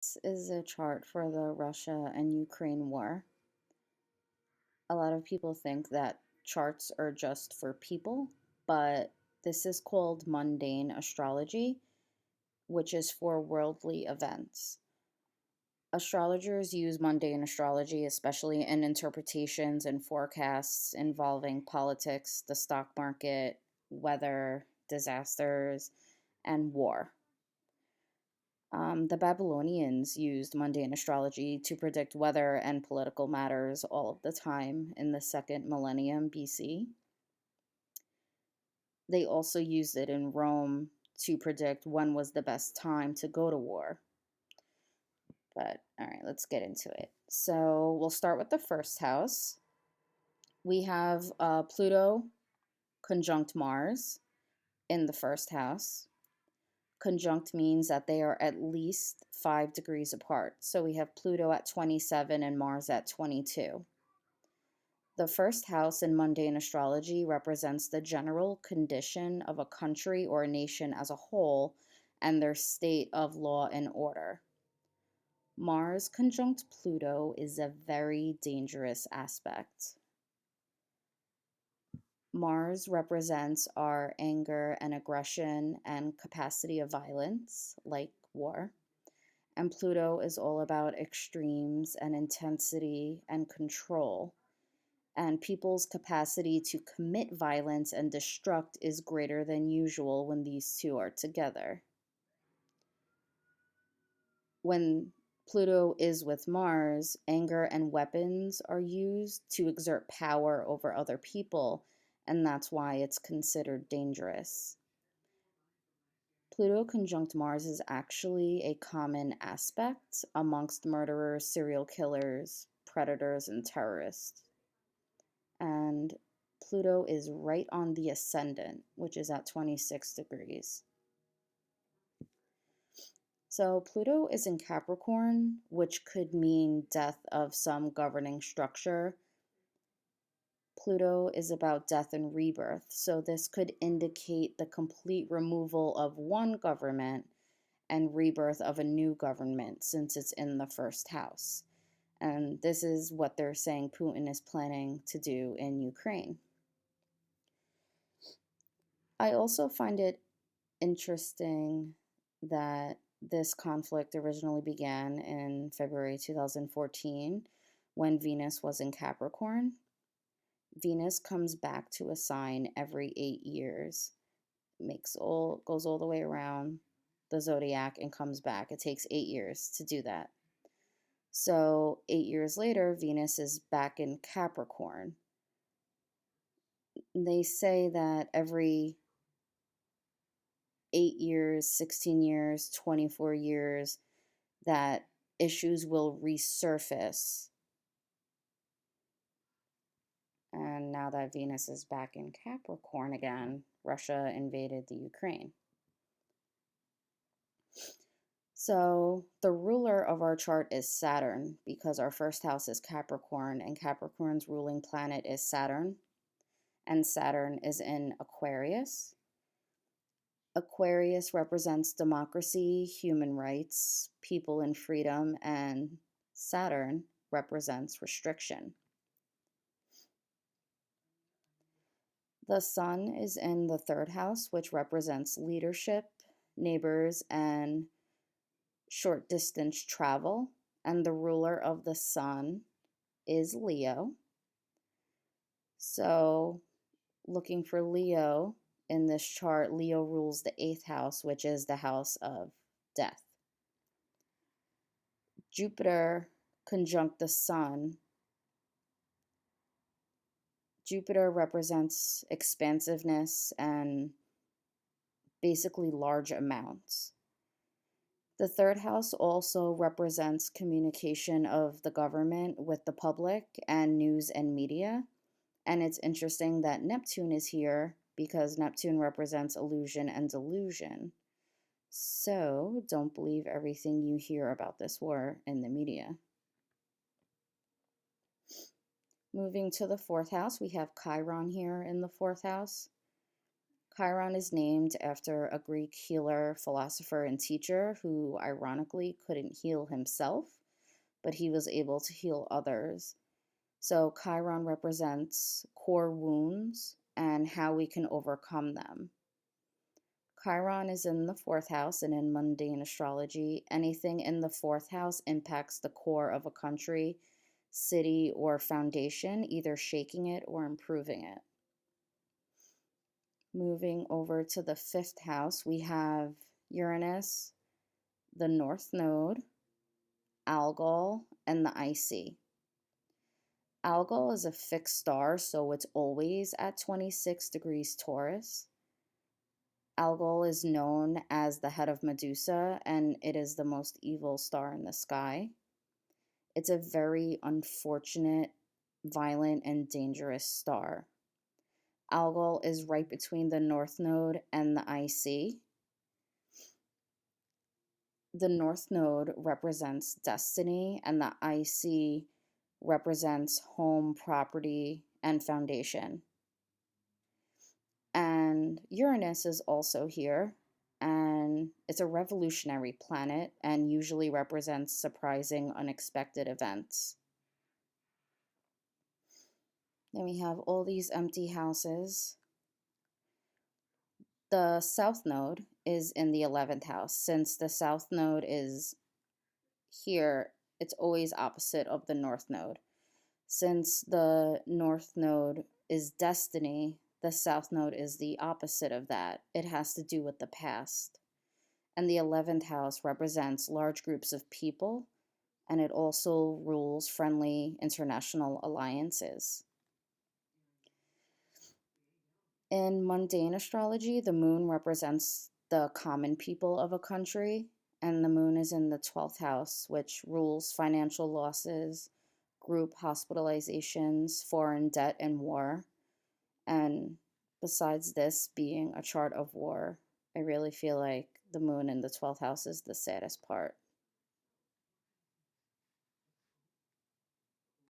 This is a chart for the Russia and Ukraine war. A lot of people think that charts are just for people, but this is called mundane astrology, which is for worldly events. Astrologers use mundane astrology, especially in interpretations and forecasts involving politics, the stock market, weather, disasters, and war. The Babylonians used mundane astrology to predict weather and political matters all of the time in the second millennium BC. They also used it in Rome to predict when was the best time to go to war. But all right, let's get into it. So we'll start with the first house. We have Pluto conjunct Mars in the first house. Conjunct means that they are at least 5 degrees apart. So we have Pluto at 27 and Mars at 22. The first house in mundane astrology represents the general condition of a country or a nation as a whole and their state of law and order. Mars conjunct Pluto is a very dangerous aspect. Mars represents our anger and aggression and capacity of violence, like war. And Pluto is all about extremes and intensity and control. And people's capacity to commit violence and destruct is greater than usual when these two are together. When Pluto is with Mars, anger and weapons are used to exert power over other people, and that's why it's considered dangerous. Pluto conjunct Mars is actually a common aspect amongst murderers, serial killers, predators, and terrorists. And Pluto is right on the ascendant, which is at 26 degrees. So Pluto is in Capricorn, which could mean death of some governing structure. Pluto is about death and rebirth, so this could indicate the complete removal of one government and rebirth of a new government since it's in the first house. And this is what they're saying Putin is planning to do in Ukraine. I also find it interesting that this conflict originally began in February 2014 when Venus was in Capricorn. Venus comes back to a sign every 8 years, goes all the way around the zodiac and comes back. It takes 8 years to do that. So 8 years later, Venus is back in Capricorn. They say that every 8 years, 16 years, 24 years, that issues will resurface. And now that Venus is back in Capricorn again, Russia invaded the Ukraine. So the ruler of our chart is Saturn because our first house is Capricorn and Capricorn's ruling planet is Saturn. And Saturn is in Aquarius. Aquarius represents democracy, human rights, people and freedom, and Saturn represents restriction. The sun is in the third house, which represents leadership, neighbors, and short distance travel. And the ruler of the sun is Leo. So, looking for Leo in this chart, Leo rules the 8th house, which is the house of death. Jupiter conjunct the sun. Jupiter represents expansiveness and basically large amounts. The third house also represents communication of the government with the public and news and media. And it's interesting that Neptune is here because Neptune represents illusion and delusion. So don't believe everything you hear about this war in the media. Moving to the 4th house, we have Chiron here in the 4th house. Chiron is named after a Greek healer, philosopher, and teacher who ironically couldn't heal himself, but he was able to heal others. So Chiron represents core wounds and how we can overcome them. Chiron is in the fourth house, and in mundane astrology, anything in the fourth house impacts the core of a country, city, or foundation, either shaking it or improving it. Moving over to the fifth house, we have Uranus, the North Node, Algol, and the IC. Algol is a fixed star, so it's always at 26 degrees Taurus. Algol is known as the head of Medusa, and it is the most evil star in the sky. It's a very unfortunate, violent, and dangerous star. Algol is right between the North Node and the IC. The North Node represents destiny, and the IC represents home, property, and foundation. And Uranus is also here, and it's a revolutionary planet and usually represents surprising, unexpected events. Then we have all these empty houses. The South Node is in the 11th house. Since the South Node is here, it's always opposite of the North Node. Since the North Node is destiny, the South Node is the opposite of that. It has to do with the past. And the 11th house represents large groups of people, and it also rules friendly international alliances. In mundane astrology, the moon represents the common people of a country, and the moon is in the 12th house, which rules financial losses, group hospitalizations, foreign debt, and war. And besides this being a chart of war, I really feel like the moon in the 12th house is the saddest part.